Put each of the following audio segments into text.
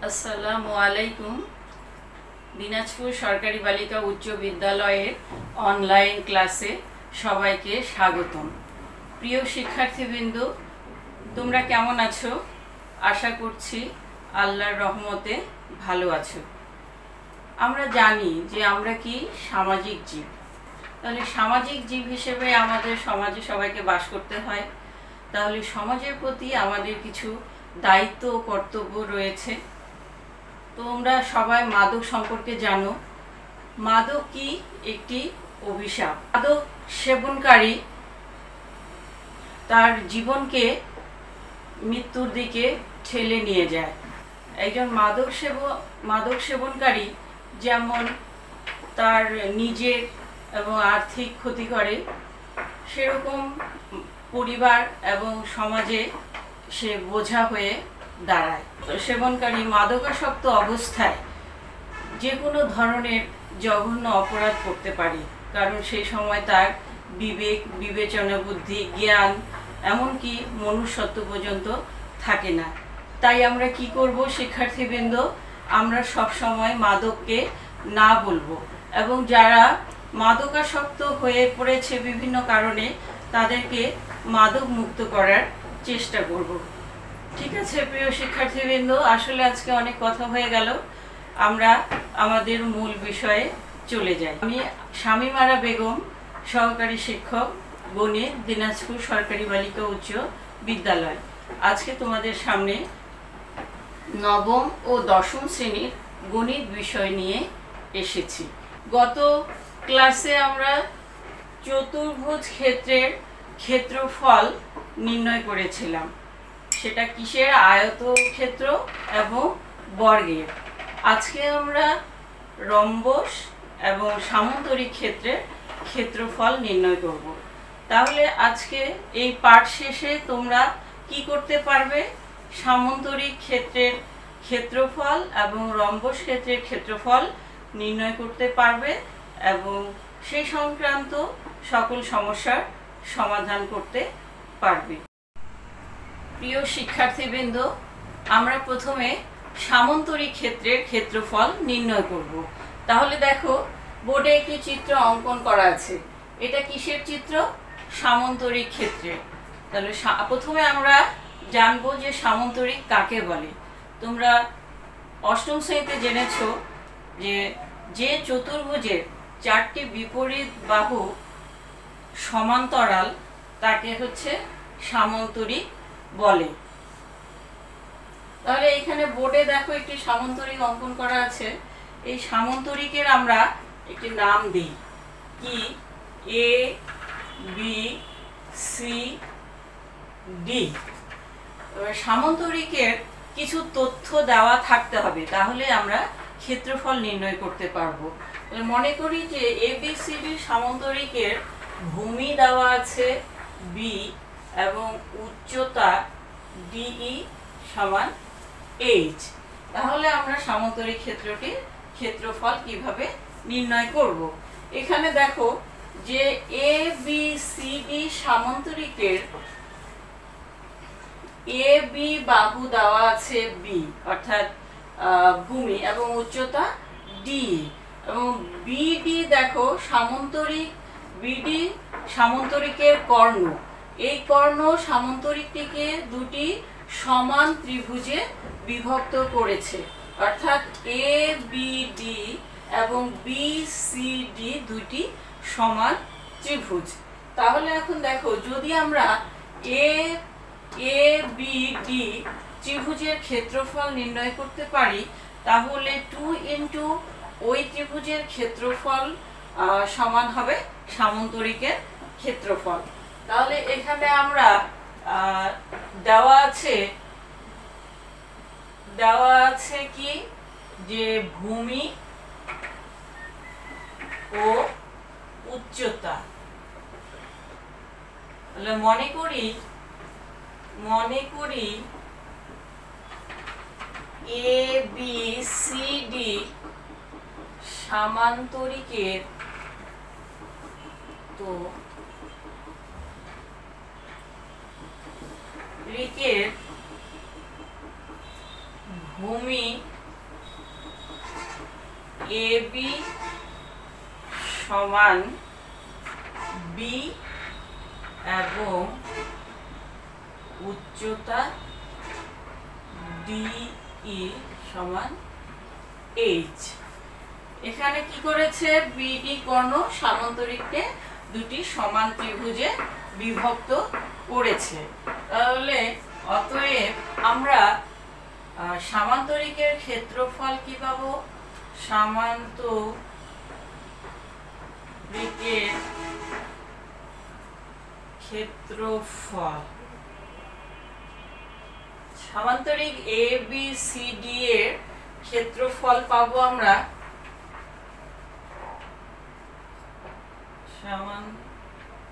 আসসালামু আলাইকুম। দিনাজপুর সরকারি বালিকা উচ্চ বিদ্যালয়ের অনলাইন ক্লাসে সবাইকে স্বাগতম। প্রিয় শিক্ষার্থীবৃন্দ, তোমরা কেমন আছো? আশা করছি আল্লাহর রহমতে ভালো আছো। আমরা জানি যে আমরা কি সামাজিক জীব। তাহলে সামাজিক জীব হিসেবে আমাদের সমাজে সবাইকে বাস করতে হয়। তাহলে সমাজের প্রতি আমাদের কিছু দায়িত্ব ও কর্তব্য রয়েছে। তোমরা সবাই মাদক সম্পর্কে জানো। মাদক কি? একটি অভিশাপ। মাদক সেবনকারী তার জীবনকে মৃত্যুর দিকে ঠেলে নিয়ে যায়। একজন মাদক সেবনকারী যেমন তার নিজের এবং আর্থিক ক্ষতি করে, সেরকম পরিবার এবং সমাজে সে বোঝা হয়ে দাঁড়ায়। সেবনকারী মাদকাসক্ত অবস্থায় যে কোনো ধরনের জঘন্য অপরাধ করতে পারে, কারণ সেই সময় তার বিবেক, বিবেচনা, বুদ্ধি, জ্ঞান, এমনকি মনুষ্যত্ব পর্যন্ত থাকে না। তাই আমরা কি করব শিক্ষার্থীবৃন্দ? আমরা সব সময় মাদককে না বলবো এবং যারা মাদকাসক্ত হয়ে পড়েছে বিভিন্ন কারণে তাদেরকে মাদক মুক্ত করার চেষ্টা করব। ঠিক আছে প্রিয় শিক্ষার্থীবৃন্দ, আসলে আজকে অনেক কথা হয়ে গেল, আমরা আমাদের মূল বিষয়ে চলে যাই। আমি শামীমারা বেগম, সহকারী শিক্ষক, গণিত, দিনাজপুর সরকারি বালিকা উচ্চ বিদ্যালয়। আজকে তোমাদের সামনে নবম ও দশম শ্রেণীর গণিত বিষয় নিয়ে এসেছি। গত ক্লাসে আমরা চতুর্ভুজ ক্ষেত্রের ক্ষেত্রফল নির্ণয় করেছিলাম। সেটা কিসের? আয়তক্ষেত্র এবং বর্গের। আজকে আমরা রম্বস এবং সামান্তরিক ক্ষেত্রের ক্ষেত্রফল নির্ণয় করব। তাহলে আজকে এই পাঠ শেষে তোমরা কি করতে পারবে? সামান্তরিক ক্ষেত্রের ক্ষেত্রফল এবং রম্বস ক্ষেত্রের ক্ষেত্রফল নির্ণয় করতে পারবে এবং সেই সংক্রান্ত সকল সমস্যার সমাধান করতে পারবে। প্রিয় শিক্ষার্থীবৃন্দ, আমরা প্রথমে সামান্তরিক ক্ষেত্রের ক্ষেত্রফল নির্ণয় করব। তাহলে দেখো, বোর্ডে একটি চিত্র অঙ্কন করা আছে। এটা কিসের চিত্র? সামান্তরিক ক্ষেত্রের। তাহলে প্রথমে আমরা জানবো যে সামান্তরিক কাকে বলে। তোমরা অষ্টম শ্রেণীতে জেনেছো যে চতুর্ভুজের চারটি বিপরীত বাহু সমান্তরাল তাকে হচ্ছে সামান্তরিক বলে। তাহলে এখানে বোর্ডে দেখো একটি সামান্তরিক অঙ্কন করা আছে। এই সামান্তরিকের আমরা একটি নাম দিই, কি? এ, বি, সি, ডি। সামান্তরিকের কিছু তথ্য দেওয়া থাকতে হবে, তাহলে আমরা ক্ষেত্রফল নির্ণয় করতে পারবো। মনে করি যে এ বি সি ডি সামান্তরিকের ভূমি দেওয়া আছে বি এবং উচ্চতা ডিই সমান এইচ। তাহলে আমরা সামান্তরিক ক্ষেত্রটির ক্ষেত্রফল কিভাবে নির্ণয় করব? এখানে দেখো যে এ B C D সামান্তরিকের A B বাহু দেওয়া আছে বি অর্থাৎ ভূমি এবং উচ্চতা ডি, এবং বিডি দেখো বিডি সামান্তরিকের কর্ণ। এই কর্ণ সামান্তরিকটিকে দুটি সমান ত্রিভুজে বিভক্ত করেছে, অর্থাৎ এ বি ডি এবং বি সি ডি দুটি সমান ত্রিভুজ। তাহলে এখন দেখো, যদি আমরা এ বি ডি ত্রিভুজের ক্ষেত্রফল নির্ণয় করতে পারি, তাহলে 2 ইন্টু ওই ত্রিভুজের ক্ষেত্রফল সমান হবে সামান্তরিকের ক্ষেত্রফল। তাহলে এখানে আমরা দেওয়া আছে কি? যে ভূমি ও উচ্চতা। তাহলে মনে করি এ বি সি ডি সামান্তরিকের ভূমি এ বি সমান বি এবং উচ্চতা ডিই সমান এইচ। এখানে কি করেছে, বিডি কর্ণ সামান্তরিককে দুটি সমান ত্রিভুজে বিভক্ত করেছে। তাহলে অতএব আমরা সামান্তরিকের ক্ষেত্রফল কি পাবো, সামান্তরিকের ক্ষেত্রফল, সামান্তরিক এ বি সি ডি এর ক্ষেত্রফল পাবো আমরা সামান্তরিক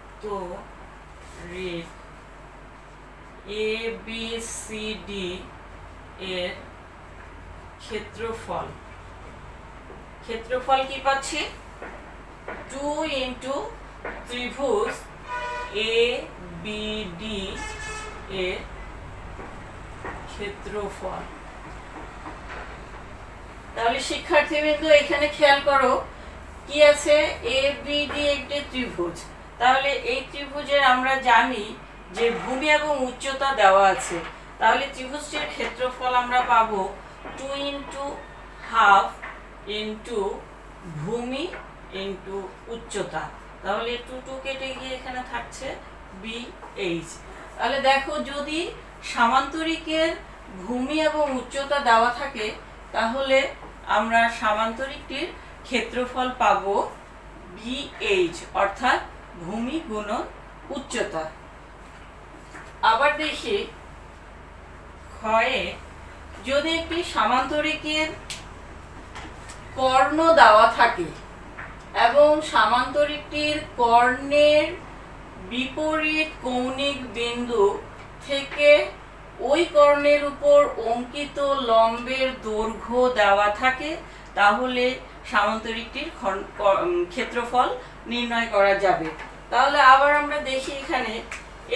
এ বি সি ডি এর ক্ষেত্রফল, ক্ষেত্রফল কি পাচ্ছি, 2 ইন্টু ত্রিভুজ এ বি ডি এর ক্ষেত্রফল। তাহলে শিক্ষার্থীবৃন্দ এখানে খেয়াল করো কি আছে, এ বি ডি একটি ত্রিভুজ। তাহলে এই ত্রিভুজের আমরা জানি যে ভূমি এবং উচ্চতা দেওয়া আছে। তাহলে ত্রিভুজটির ক্ষেত্রফল আমরা পাবো 2 ইন্টু হাফ ইন্টু ভূমি ইন্টু উচ্চতা। তাহলে 2 কেটে গিয়ে এখানে থাকছে বি এইচ। তাহলে দেখো, যদি সামান্তরিকের ভূমি এবং উচ্চতা দেওয়া থাকে তাহলে আমরা সামান্তরিকটির ক্ষেত্রফল পাবো বি এইচ, অর্থাৎ ভূমি গুণন উচ্চতা। আবার দেখি ক্ষয়ে, যদি একটি সামান্তরিকের কর্ণ দেওয়া থাকে এবং সামান্তরিকটির কর্ণের বিপরীত কৌণিক বিন্দু থেকে ওই কর্ণের উপর অঙ্কিত লম্বের দৈর্ঘ্য দেওয়া থাকে, তাহলে সামান্তরিকটির ক্ষেত্রফল নির্ণয় করা যাবে। তাহলে আবার আমরা দেখি, এখানে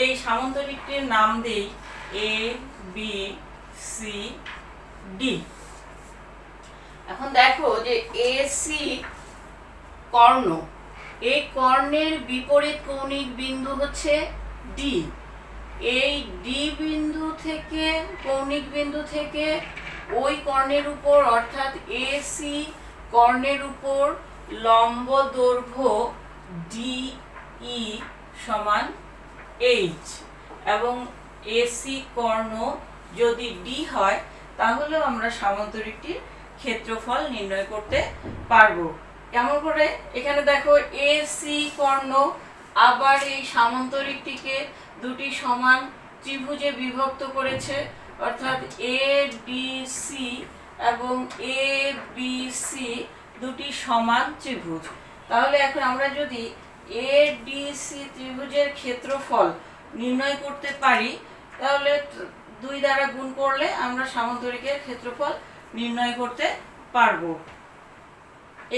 এই সামান্তরিকটির নাম দেই এ বি সি ডি। এখন দেখো যে এ সি কর্ণ, এই কর্ণের বিপরীত কৌণিক বিন্দু হচ্ছে ডি। এই ডি বিন্দু থেকে, কৌণিক বিন্দু থেকে ওই কর্ণের উপর অর্থাৎ এ সি কর্ণের উপর লম্ব দৈর্ঘ্য ডিই সমান এইচ, এবং এসি কর্ণ যদি ডি হয় তাহলে আমরা সামান্তরিকটির ক্ষেত্রফল নির্ণয় করতে পারবো। কেমন করে, এখানে দেখো এসি কর্ণ আবার এই সামান্তরিকটিকে দুটি সমান ত্রিভুজে বিভক্ত করেছে, অর্থাৎ এ ডি সি এবং এ বি সি দুটি সমান ত্রিভুজ। তাহলে এখন আমরা যদি এ ডি সি ত্রিভুজের ক্ষেত্রফল নির্ণয় করতে পারি, তাহলে 2 দ্বারা গুণ করলে আমরা সামান্তরিকের ক্ষেত্রফল নির্ণয় করতে পারবো।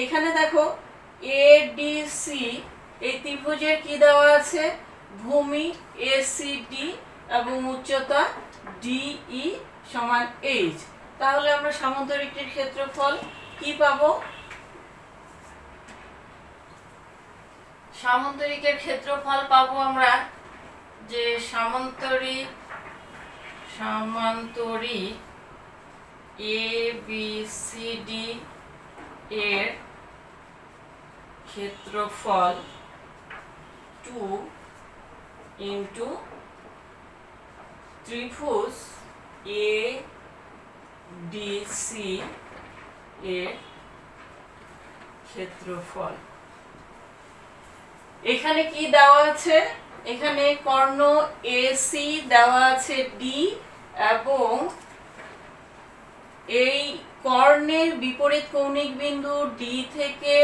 এখানে দেখো এ ডি সি এই ত্রিভুজের কি দেওয়া আছে, ভূমি এ সি ডি এবং উচ্চতা ডিই সমান এইচ। তাহলে আমরা সামান্তরিকটির ক্ষেত্রফল কি পাবো, সামান্তরিকের ক্ষেত্রফল পাবো আমরা যে সামান্তরিক এ বি সি ডি এর ক্ষেত্রফল 2 ইন্টু ত্রিভুজ এ ডি সি এর ক্ষেত্রফল। এখানে কি দেওয়া আছে, এখানে কর্ণ এসি দেওয়া আছে ডি, এবং এই কর্ণের বিপরীত কৌণিক বিন্দু ডি থেকে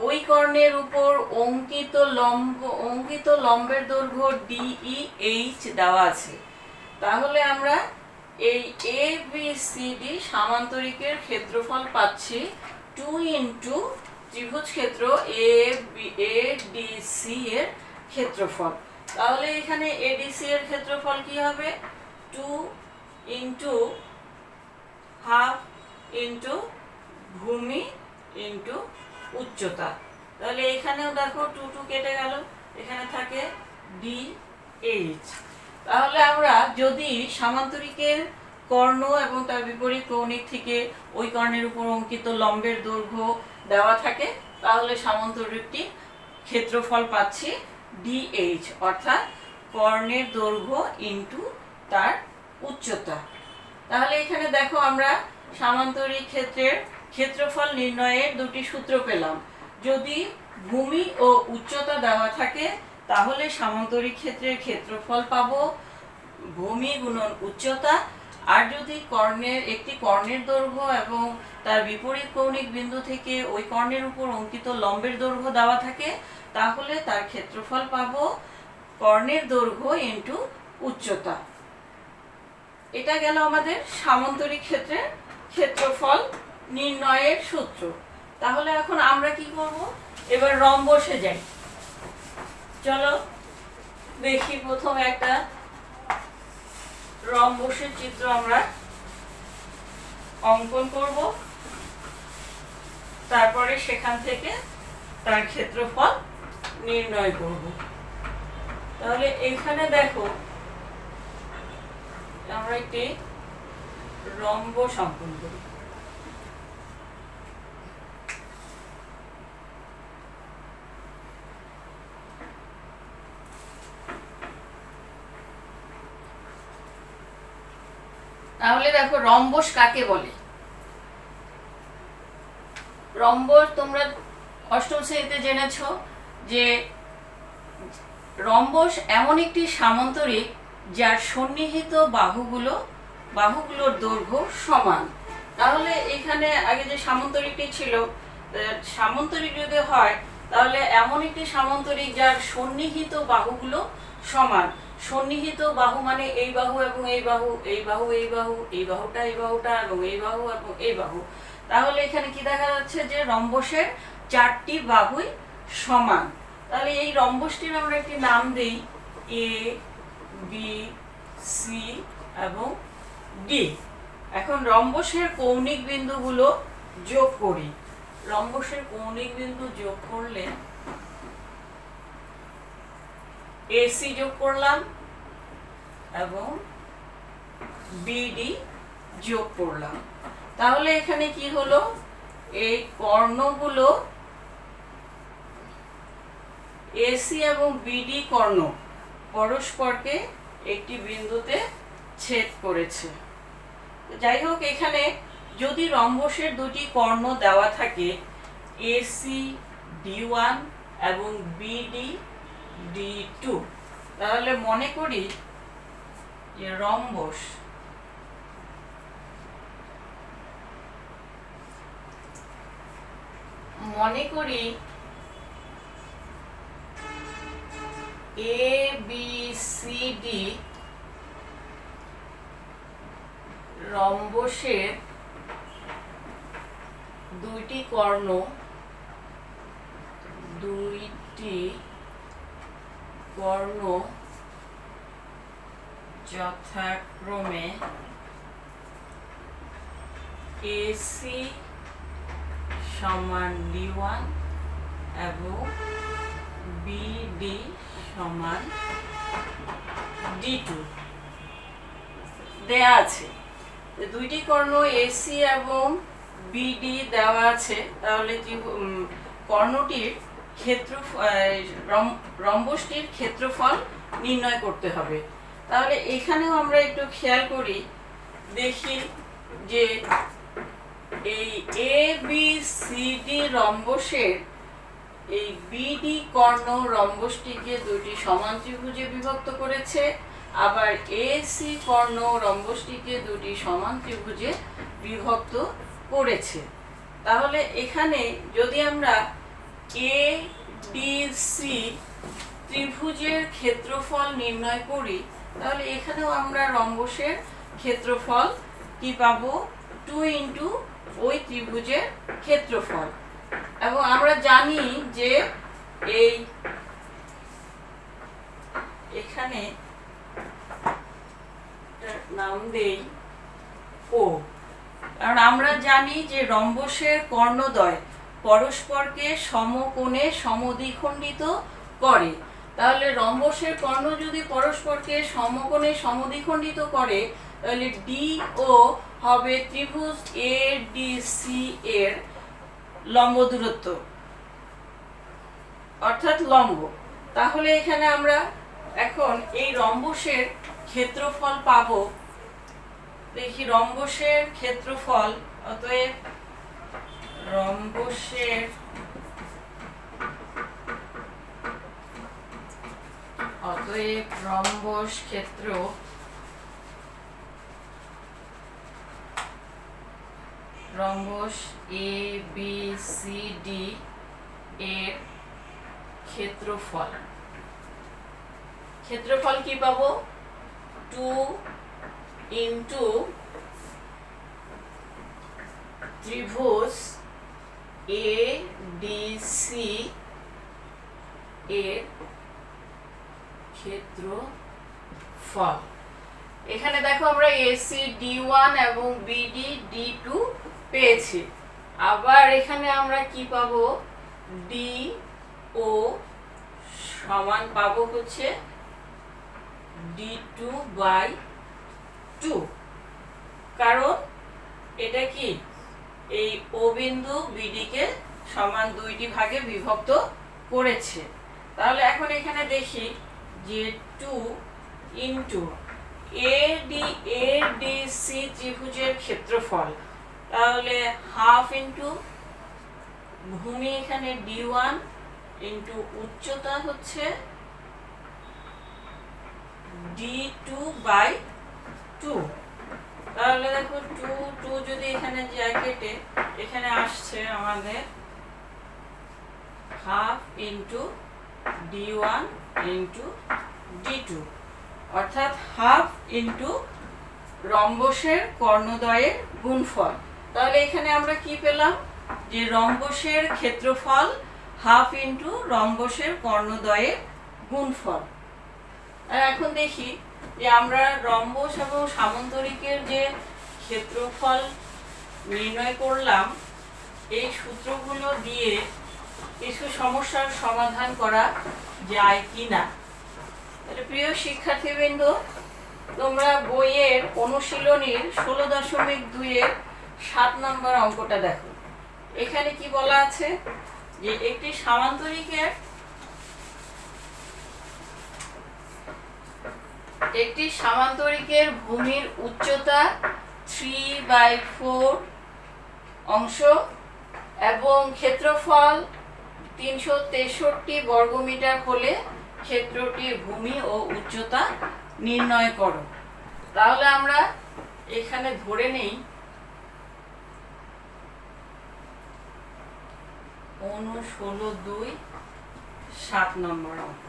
ওই কর্ণের উপর অঙ্কিত লম্বের দৈর্ঘ্য ডিই এইচ দেওয়া আছে। তাহলে আমরা এই এ বি সি ডি সামান্তরিকের ক্ষেত্রফল পাচ্ছি 2 ইন্টু ত্রিভুজ ক্ষেত্র এ ডি সি এর ক্ষেত্রফল। তাহলে এখানে এডিসি এর ক্ষেত্রফল কি হবে, 2 ইন্টু হাফ ইন্টু ভূমি ইন্টু উচ্চতা। তাহলে এখানেও দেখো 2 2 কেটে গেল, এখানে থাকে DH। তাহলে আমরা যদি সামান্তরিকের কর্ণ এবং তার বিপরীত কৌণিক থেকে ওই কর্ণের উপর অঙ্কিত লম্বের দৈর্ঘ্য দেওয়া থাকে, তাহলে সামান্তরিকটি ক্ষেত্রফল পাচ্ছি DH, অর্থাৎ কর্ণের দৈর্ঘ্য ইন্টু তার উচ্চতা। তাহলে এখানে দেখো আমরা সামান্তরিক ক্ষেত্রের ক্ষেত্রফল নির্ণয়ের দুটি সূত্র পেলাম। যদি ভূমি ও উচ্চতা দেওয়া থাকে তাহলে সামান্তরিক ক্ষেত্রের ক্ষেত্রফল পাবো ভূমি গুণন উচ্চতা। আর যদি একটি কর্ণের দৈর্ঘ্য এবং তার বিপরীত কৌণিক বিন্দু থেকে ওই কর্ণের উপর অঙ্কিত লম্বের দৈর্ঘ্য দেওয়া থাকে তাহলে তার ক্ষেত্রফল পাবো কর্ণের দৈর্ঘ্য ইন্টু উচ্চতা। এটা গেল আমাদের সামান্তরিক ক্ষেত্রের ক্ষেত্রফল নির্ণয়ের সূত্র। তাহলে এখন আমরা কি করব, এবার রম্বসে যাই। চলো দেখি, প্রথমে একটা রম্বসের চিত্র আমরা অঙ্কন করব, তারপরে সেখান থেকে তার ক্ষেত্রফল নির্ণয় করব। তাহলে এখানে দেখো আমরা একটি রম্বস অঙ্কন করি। তাহলে দেখো রম্বস কাকে বলে। রম্বস তোমরা অষ্টম শ্রেণীতে জেনেছো যে রম্বস এমন একটি সামান্তরিক যার সন্নিহিত বাহুগুলোর দৈর্ঘ্য সমান। তাহলে এখানে আগে যে সামান্তরিকটি ছিল, সামান্তরিক যদি হয় তাহলে এমন একটি সামান্তরিক যার সন্নিহিত বাহুগুলো সমান। সন্নিহিত বাহু মানে এই বাহু এবং এই বাহু, এই বাহু এই বাহু, এই বাহুটা এই বাহুটা এবং এই বাহু এবং এই বাহু। তাহলে এখানে কি দেখা যাচ্ছে যে রম্বসের 4টি বাহুই সমান। তাহলে এই রম্বসটির আমরা একটি নাম দেই A, B, C এবং D। এখন রম্বসের কৌণিক বিন্দুগুলো যোগ করি। রম্বসের কৌণিক বিন্দু যোগ করলে AC যোগ করলাম এবং BD যোগ করলাম। তাহলে এখানে কি হলো, এই কর্ণগুলো AC এবং BD কর্ণ পরস্পরকে একটি বিন্দুতে ছেদ করেছে। যাই হোক, এখানে যদি রম্বসের দুটি কর্ণ দেওয়া থাকে AC D1 এবং BD D2, তাহলে মনে করি যে রম্বস ABCD রম্বসের দুইটি কর্ণ যথাক্রমে AC সমান D1 এবং BD সমান D2 দেয়া আছে। দুইটি কর্ণ AC এবং BD দেওয়া আছে। তাহলে কর্ণটির রম্বসটির ক্ষেত্রফল নির্ণয় করতে হবে। তাহলে এখানেও আমরা একটু খেয়াল করি, দেখি যে এই ABCD রম্বসের এই BD কর্ণ রম্বসটিকে দুটি সমান ত্রিভুজে বিভক্ত করেছে, আবার AC কর্ণ রম্বসটিকে দুটি সমান ত্রিভুজে বিভক্ত করেছে। তাহলে এখানে যদি আমরা ADC ত্রিভুজের ক্ষেত্রফল নির্ণয় করি তাহলে এখানেও আমরা রম্বসের ক্ষেত্রফল কি পাবো, 2 ইন্টু ওই ত্রিভুজের ক্ষেত্রফল। এবং আমরা জানি যে এখানে নাম দেই O, কারণ আমরা জানি যে রম্বসের কর্ণদ্বয় পরস্পরকে সমকোণে সমদ্বিখণ্ডিত করে। তাহলে রম্বসের কর্ণ যদি পরস্পরকে সমকোণে সমদ্বিখণ্ডিত করে তাহলে ডি ও হবে ত্রিভুজ এ ডি সি এর লম্ব দূরত্ব অর্থাৎ লম্ব। তাহলে এখানে আমরা এখন এই রম্বসের ক্ষেত্রফল পাবো। দেখি রম্বসের ক্ষেত্রফল, অতএব রম্বসের রম্বস ক্ষেত্র রম্বস এ বি সি ডি এর ক্ষেত্রফল কি পাবো? 2 ইন্টু ত্রিভুজ এ ডি সি এর ক্ষেত্রফল। এখানে দেখো আমরা এসি D1 এবং বিডি D2 পেয়েছি। আবার এখানে আমরা কি পাবো? ডি ও সমান পাবো হচ্ছে D2/2, কারণ এটা কি এই ও বিন্দু বিডি কে সমান দুইটি ভাগে বিভক্ত করেছে। তাহলে এখন এখানে দেখি যে 2 ইন্টু এডিসি ত্রিভুজের ক্ষেত্রফল, তাহলে হাফ ইন্টু ভূমি এখানে D1 ইন্টু উচ্চতা হচ্ছে D2/2। তাহলে দেখো 2 যদি এখানে যায় কেটে এখানে আসছে আমাদের half into D1 into D2, অর্থাৎ হাফ ইন্টু রম্বসের কর্ণদ্বয়ের গুণফল। তাহলে এখানে আমরা কি পেলাম? যে রম্বসের ক্ষেত্রফল হাফ ইন্টু রম্বসের কর্ণদ্বয়ের গুণফল। আর এখন দেখি যে আমরা রম্বস এবং সামান্তরিকের যে ক্ষেত্রফল নির্ণয় করলাম এই সূত্রগুলো দিয়ে কিছু সমস্যার সমাধান করা যায় কিনা। তাহলে প্রিয় শিক্ষার্থীবৃন্দ, তোমরা বইয়ের অনুশীলনীর 16.2 এর 7 নম্বর অঙ্কটা দেখো। এখানে কি বলা আছে যে একটি সামান্তরিকের ভূমির উচ্চতা 3/4 অংশ এবং ক্ষেত্রফল 363 বর্গমিটার হলে ক্ষেত্রটির ভূমি ও উচ্চতা নির্ণয় করো। তাহলে আমরা এখানে ধরে নেই 16.2 7 নম্বর অঙ্ক।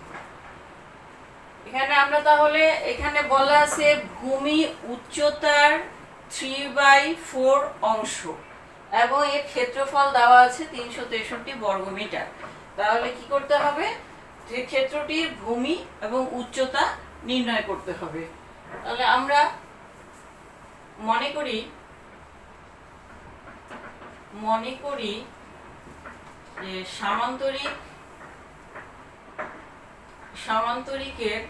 এখানে আমরা তাহলে এখানে বলা আছে ভূমি উচ্চতার 3/4 অংশ এবং এর ক্ষেত্রফল দেওয়া আছে 363 বর্গমিটার। তাহলে কি করতে হবে? যে ক্ষেত্রটির ভূমি এবং উচ্চতা নির্ণয় করতে হবে। তাহলে আমরা মনে করি যে সামান্তরিকের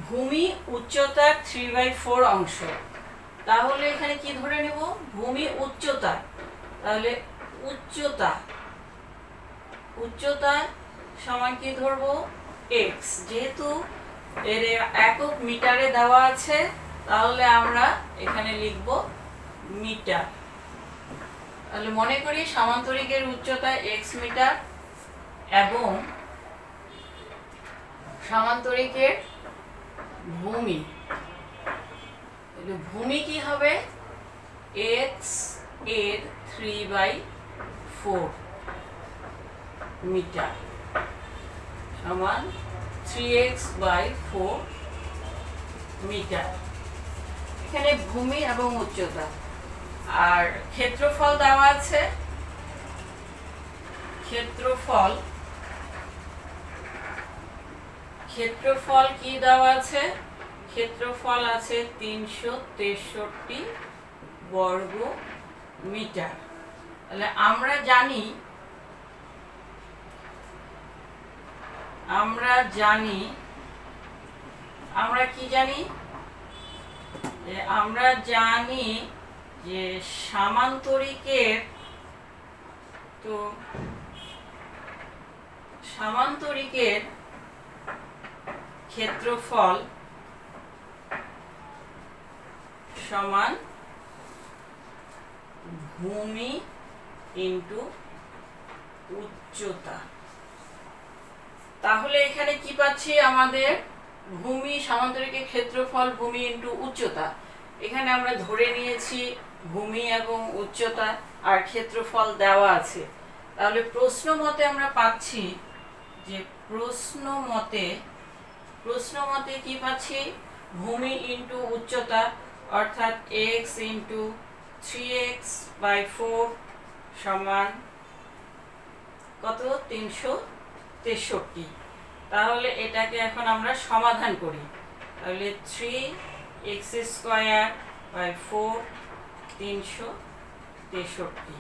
ভূমি উচ্চতার 3/4 অংশ। তাহলে এখানে কি ধরে নেব? ভূমি উচ্চতা। তাহলে উচ্চতা সমান কি ধরবো? x, যেহেতু এর একক মিটারে দেওয়া আছে তাহলে আমরা এখানে লিখব মিটার। তাহলে মনে করি সামান্তরিকের উচ্চতা x মিটার এবং সামান্তরিকের ভূমি কি হবে? x এর 3/4 মিটার সমান 3x/4 মিটার। এখানে ভূমি এবং উচ্চতা। আর ক্ষেত্রফল দেওয়া আছে, ক্ষেত্রফল কি দেওয়া আছে? ক্ষেত্রফল আছে 363 বর্গ মিটার। তাহলে আমরা কি জানি যে আমরা জানি যে সামান্তরিকের ক্ষেত্রফল সমান ভূমি ইনটু উচ্চতা। তাহলে এখানে কি পাচ্ছি? আমাদের ভূমি, সামান্তরিকের ক্ষেত্রফল ভূমি ইনটু উচ্চতা। এখানে আমরা ধরে নিয়েছি ভূমি এবং উচ্চতা আর ক্ষেত্রফল দেওয়া আছে। তাহলে প্রশ্ন মতে আমরা পাচ্ছি যে প্রশ্ন মতে কি পাচ্ছি? ভূমি ইনটু উচ্চতা অর্থাৎ x ইনটু 3x/4 সমান কত? 363। তাহলে এটাকে এখন আমরা সমাধান করি। তাহলে 3x²/4 363।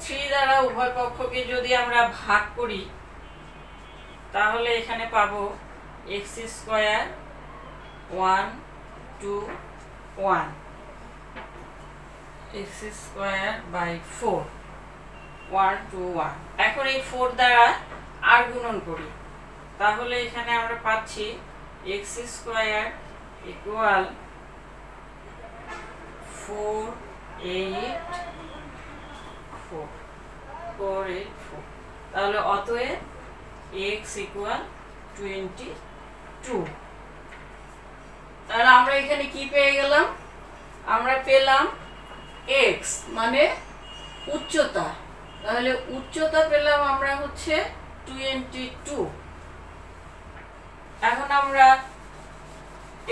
3 দ্বারা উভয় পক্ষকে যদি আমরা ভাগ করি তাহলে এখানে পাবো x² 1 2 1 x²/4 1 2 1। এখন এই 4 দ্বারা আর গুণন করি তাহলে এখানে আমরা পাচ্ছি x² = 484। তাহলে অতএব x = 22। তাহলে আমরা এখানে কি পেয়ে গেলাম? আমরা পেলাম x মানে উচ্চতা। তাহলে উচ্চতা পেলাম আমরা হচ্ছে 22। এখন আমরা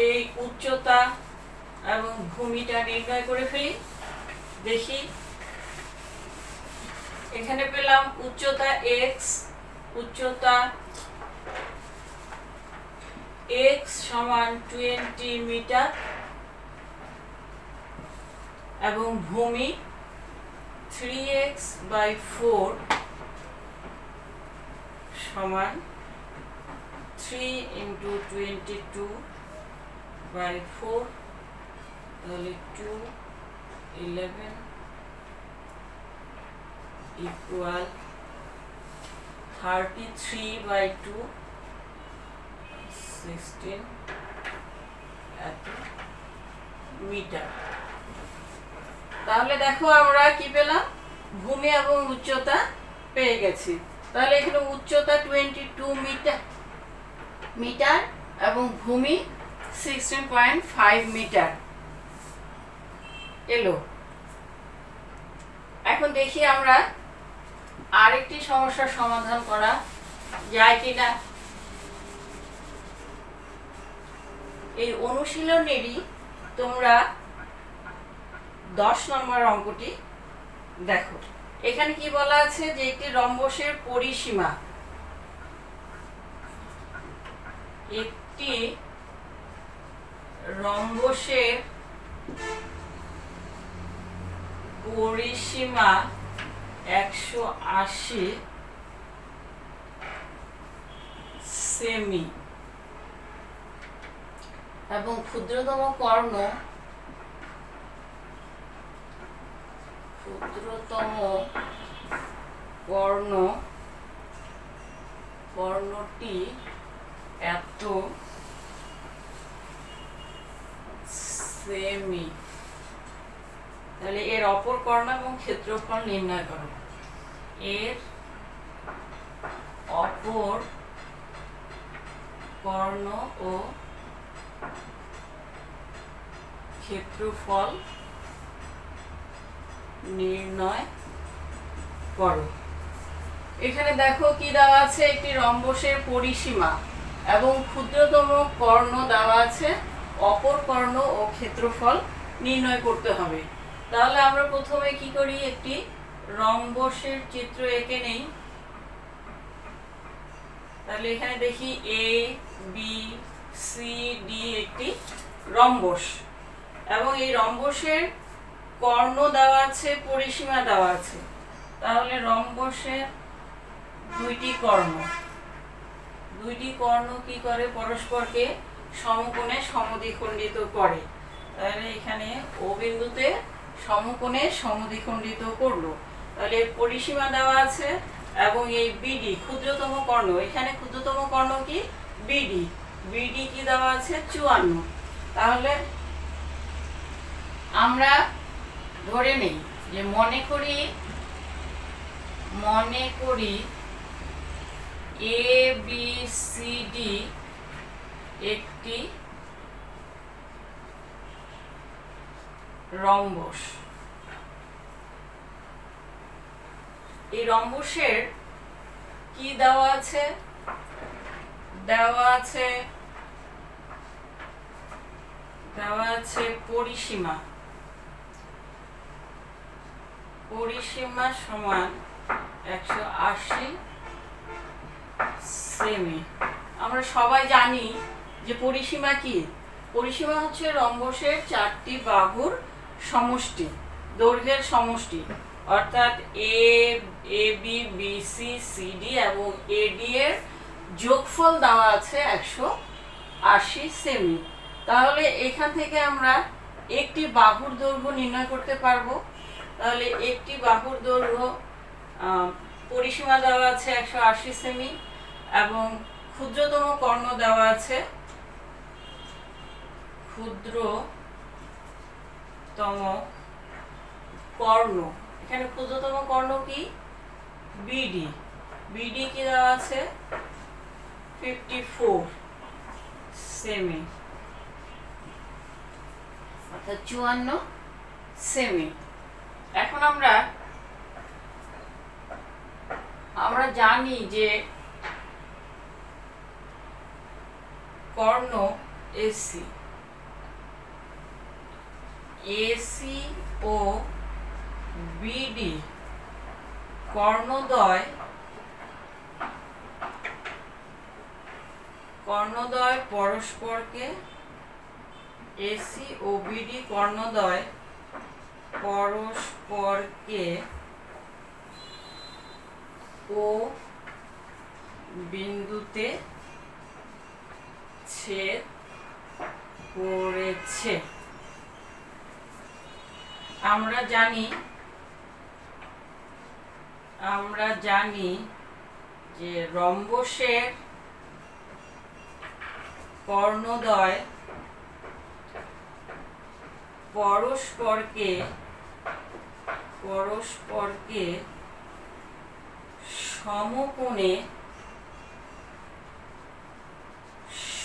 এই উচ্চতা এবং ভূমিটা নির্ণয় করে ফেলি। দেখি, এখানে পেলাম উচ্চতা x, উচ্চতা x সমান 20 মিটার এবং ভূমি 3x/4 সমান 3 × 22/4 তাহলে 2 11 = 33/2 16 মিটার। তাহলে দেখো আমরা কি পেলাম? ভূমি এবং উচ্চতা পেয়ে গেছি। তাহলে এখানে উচ্চতা 22 মিটার এবং ভূমি 16.5 মিটার এলো। এখন দেখি আমরা আরেকটি সমস্যার সমাধান করা যায় কিনা। এই অনুশীলনেরই তোমরা 10 নম্বর অঙ্কটি দেখো। এখানে কি বলা আছে যে একটি রম্বসের পরিসীমা, একটি রম্বসের পরিসীমা 180 সেমি এবং ক্ষুদ্রতম কর্ণটি এত সেমি। তাহলে এর অপর কর্ণ এবং ক্ষেত্রফল নির্ণয় করো। এর অপর কর্ণ ও ক্ষেত্রফল নির্ণয় করো। এখানে দেখো কি দেওয়া আছে? একটি রম্বসের পরিসীমা এবং ক্ষুদ্রতম কর্ণ দেওয়া আছে, অপর কর্ণ ও ক্ষেত্রফল নির্ণয় করতে হবে। তাহলে আমরা প্রথমে কি করি? একটি রম্বসের চিত্র এঁকে নেই। তাহলে এখানে দেখি এ বি সি ডি একটি রম্বস, এবং এই রম্বসের কর্ণ দেওয়া আছে, পরিসীমা দেওয়া আছে। তাহলে রম্বসের দুইটি কর্ণ কি করে? পরস্পরকে সমকোণে সমদ্বিখণ্ডিত করে। তাহলে এখানে ও বিন্দুতে সমকোণে সমদ্বিখণ্ডিত করলো। তাহলে পরিসীমা দেওয়া আছে, এবং এই বিডি ক্ষুদ্রতম কর্ণ, এখানে ক্ষুদ্রতম কর্ণ কি? বিডি কি দেওয়া আছে? 54। তাহলে আমরা ধরে নেই যে মনে করি এ বি সি ডি একটি রম্বস। এই রম্বসের কি দেওয়া আছে? দেওয়া আছে পরিসীমা সমান 180 সেমি। আমরা সবাই জানি যে পরিসীমা কি? পরিসীমা হচ্ছে রম্বসের 4টি বাহুর সমষ্টি, দৈর্ঘ্যের সমষ্টি, অর্থাৎ A B B C C D এবং এডি এর যোগফল দেওয়া আছে 180 সেমি। তাহলে এখান থেকে আমরা একটি বাহুর দৈর্ঘ্য নির্ণয় করতে পারবো। তাহলে একটি বাহুর দৈর্ঘ্য পরিসীমা দেওয়া আছে 180 সেমি, এবং ক্ষুদ্রতম কর্ণ দেওয়া আছে, এখানে ক্ষুদ্রতম কর্ণ কি? বিডি কি দেওয়া আছে? 54 সেমি, অর্থাৎ 54 সেমি। এখন আমরা জানি যে কর্ণ এসি ও বিডি কর্ণদ্বয় পরস্পরকে এসি ও বিডি কর্ণদ্বয় পরস্পরকে ও বিন্দুতে ছেদ করেছে। আমরা জানি যে রম্বসের কর্ণদ্বয় পরস্পরকে সমকোণে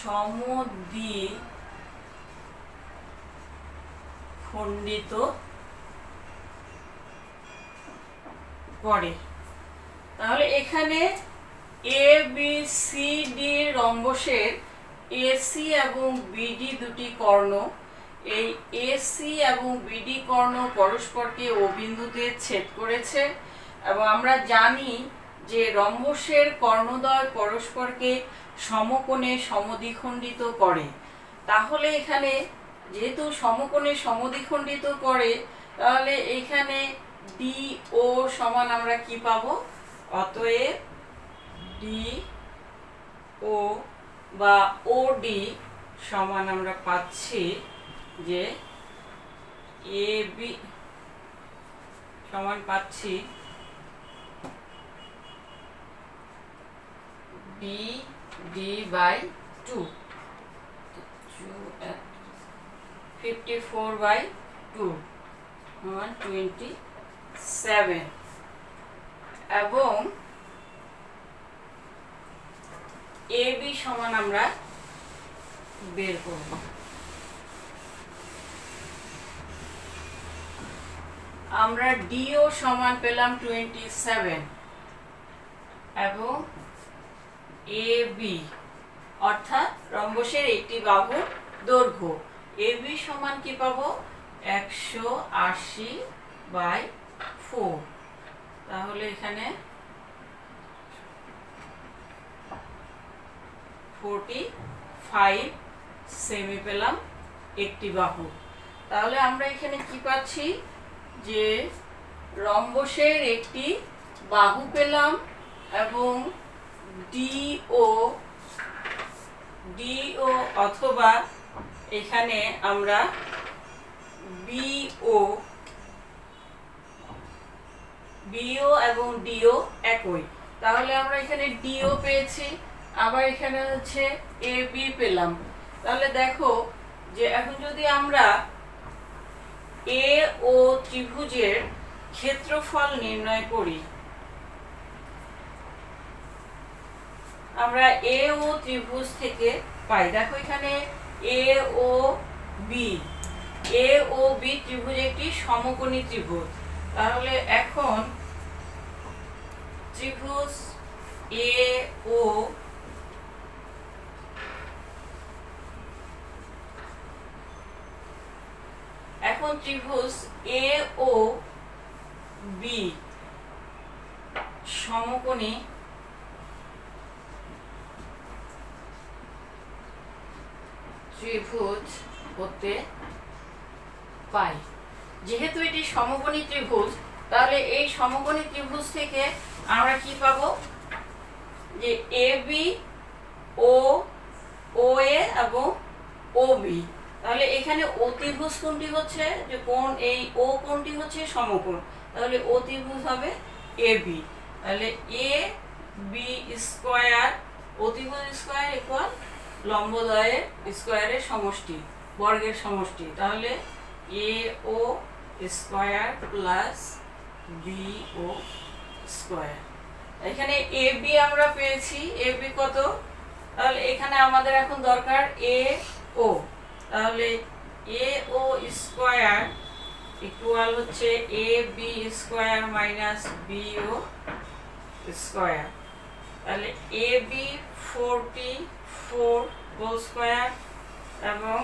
সমদ্বিখণ্ডিত করে। তাহলে এখানে এ বি সি ডি রম্বসের এসি এবং বিডি দুটি কর্ণ, এই এসি এবং বিডি কর্ণ পরস্পরকে ও বিন্দুতে ছেদ করেছে, এবং আমরা জানি যে রম্বসের কর্ণদ্বয় পরস্পরকে সমকোণে সমদ্বিখণ্ডিত করে। তাহলে এখানে যেহেতু সমকোণে সমদ্বিখণ্ডিত করে, তাহলে এখানে ডি ও সমান আমরা কি পাবো? অতএব ডি ও বা ওডি সমান আমরা পাচ্ছি যে এ বি সমান পাচ্ছি BD/2 54/2 27, এবং AB সমান আমরা বের করব। আমরা DO সমান পেলাম 27, এবং AB অর্থাৎ রম্বসের একটি বাহুর দৈর্ঘ্য AB সমান কি পাবো? 180/4। তাহলে এখানে 45 সেমি পেলাম একটি বাহু। তাহলে আমরা এখানে কি পাচ্ছি, যে রম্বসের একটি বাহু পেলাম এবং ডিও অথবা এখানে আমরা বিও এবং ডিও একই। তাহলে আমরা এখানে ডিও পেয়েছি, আবার এখানে হচ্ছে এ বি পেলাম। তাহলে দেখো যে এখন যদি আমরা এ ও ত্রিভুজের ক্ষেত্রফল নির্ণয় করি, আমরা এ ও ত্রিভুজ থেকে পাই। দেখো এখানে এ ও বি ত্রিভুজ একটি সমকোণী ত্রিভুজ। তাহলে এখন ত্রিভুজ এ ও বি সমকোণী ত্রিভুজ হতে পাই। যেহেতু এটি সমকোণী ত্রিভুজ, তাহলে এই সমকোণী ত্রিভুজ থেকে আমরা কি পাবো, যে এ বি ও এ এবং ও বি। তাহলে এখানে অতিভুজ কোণটি হচ্ছে, যে কোণ এই ও কোণটি হচ্ছে সমকোণ, তাহলে অতিভুজ হবে এ বি। তাহলে এ বি স্কয়ার, অতিভুজ স্কয়ার ইকুয়াল লম্বদ্বয়ের স্কয়ারের সমষ্টি, বর্গের সমষ্টি। তাহলে এ ও স্কয়ার প্লাস বি ও স্কয়ার। এখানে এ বি আমরা পেয়েছি, এ বি কত, তাহলে এখানে আমাদের এখন দরকার এ ও। তাহলে এ ও স্কয়ার ইকুয়াল হচ্ছে A B square minus B O square. তাহলে এ বি 44 হোল স্কয়ার এবং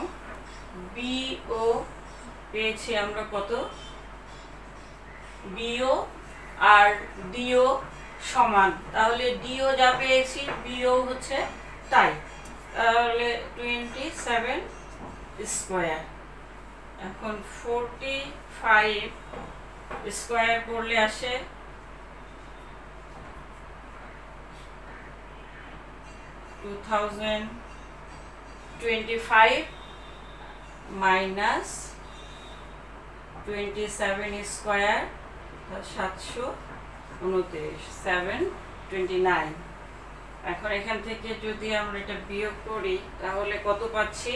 বি ও পেয়েছি আমরা কত, বিও আর ডিও সমান। তাহলে ডিও যা পেয়েছি বিও হচ্ছে তাই। তাহলে 27 স্কয়ার। এখন 45 স্কয়ার করলে আসে 2025 মাইনাস 27 স্কয়ার 729, 729। এখন এখান থেকে যদি আমরা এটা বিয়োগ করি তাহলে কত পাচ্ছি,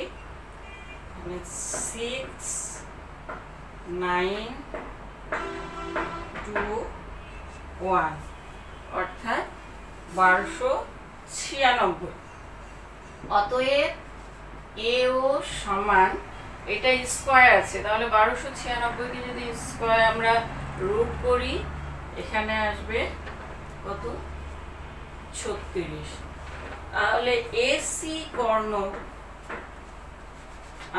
6 9 2 1 অর্থাৎ 1296। অতএব এ ও সমান, এটা স্কয়ার আছে, তাহলে 1296 কে যদি স্কয়ার আমরা রুট করি এখানে আসবে কত, 36। তাহলে এসি কর্ণ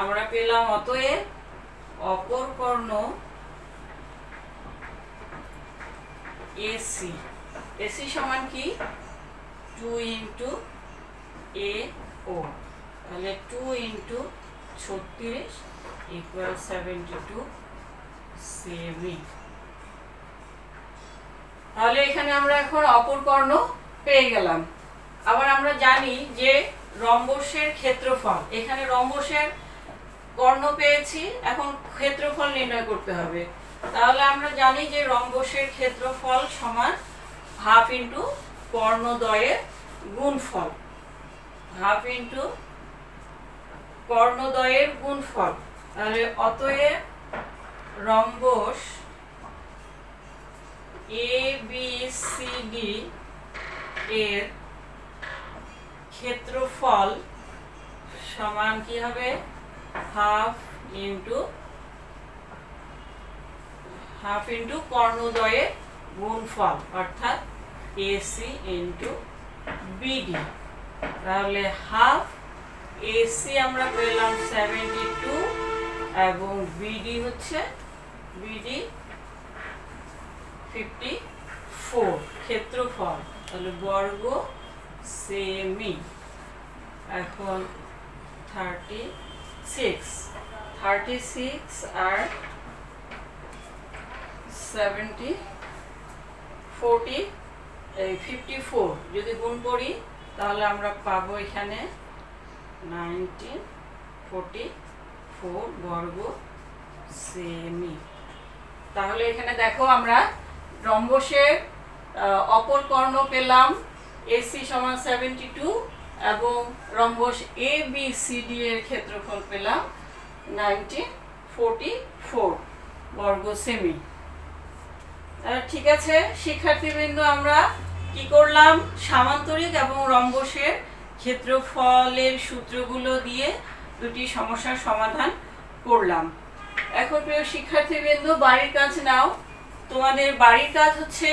আমরা পেলাম। অতএব অপর কর্ণ এসি, এসি সমান কি, 2 ইন্টু এ ও। তাহলে 2 ইন্টু 36 ইকুয়াল 72 সেমি। তাহলে এখানে আমরা এখন অপর কর্ণ পেয়ে গেলাম। আবার আমরা জানি যে রম্বসের ক্ষেত্রফল, এখানে রম্বসের কর্ণ পেয়েছি, এখন ক্ষেত্রফল নির্ণয় করতে হবে। তাহলে আমরা জানি যে রম্বসের ক্ষেত্রফল সমান হাফ ইন্টু কর্ণদ্বয়ের গুণফল, হাফ ইন্টু কর্ণদ্বয়ের গুণফল। তাহলে অতএব রম্বস এ বি সি ডি এর ক্ষেত্রফল সমান কি হবে, হাফ ইন্টু কর্ণদ্বয়ের গুণফল অর্থাৎ এসি ইন্টু বিডি। তাহলে হাফ এসি আমরা পেলাম 72 এবং বিডি হচ্ছে 54 ক্ষেত্রফল, তাহলে বর্গ সেমি। এখন 36 আর 70 40 54 যদি গুণ করি তাহলে আমরা পাবো এখানে 1944 বর্গ সেমি। তাহলে এখানে দেখো আমরা রম্বসের অপর কর্ণ পেলাম AC সমান 72 এবং রম্বস ABCD এর ক্ষেত্রফল পেলাম 1944 বর্গ সেমি। ঠিক আছে শিক্ষার্থীবৃন্দ, আমরা কি করলাম, সামান্তরিক এবং রম্বসের ক্ষেত্রফলের সূত্রগুলো দিয়ে দুটি সমস্যার সমাধান করলাম। এখন প্রিয় শিক্ষার্থীবৃন্দ, বাড়ির কাজ নাও। তোমাদের বাড়ির কাজ হচ্ছে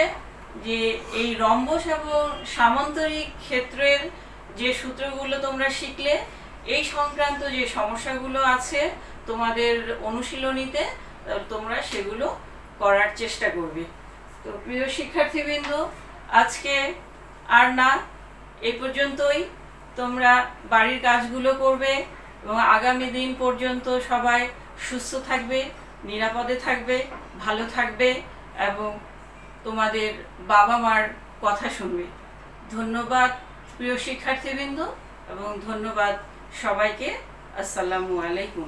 যে এই রম্বস এবং সামান্তরিক ক্ষেত্রের যে সূত্রগুলো তোমরা শিখলে এই সংক্রান্ত যে সমস্যাগুলো আছে তোমাদের অনুশীলনীতে, তোমরা সেগুলো করার চেষ্টা করবে। তো প্রিয় শিক্ষার্থীবৃন্দ, আজকে আর না, এই পর্যন্তই। তোমরা বাড়ির কাজগুলো করবে এবং আগামী দিন পর্যন্ত সবাই সুস্থ থাকবে, নিরাপদে থাকবে, ভালো থাকবে এবং তোমাদের বাবা মার কথা শুনবে। ধন্যবাদ প্রিয় শিক্ষার্থীবৃন্দ এবং ধন্যবাদ সবাইকে। আসসালামু আলাইকুম।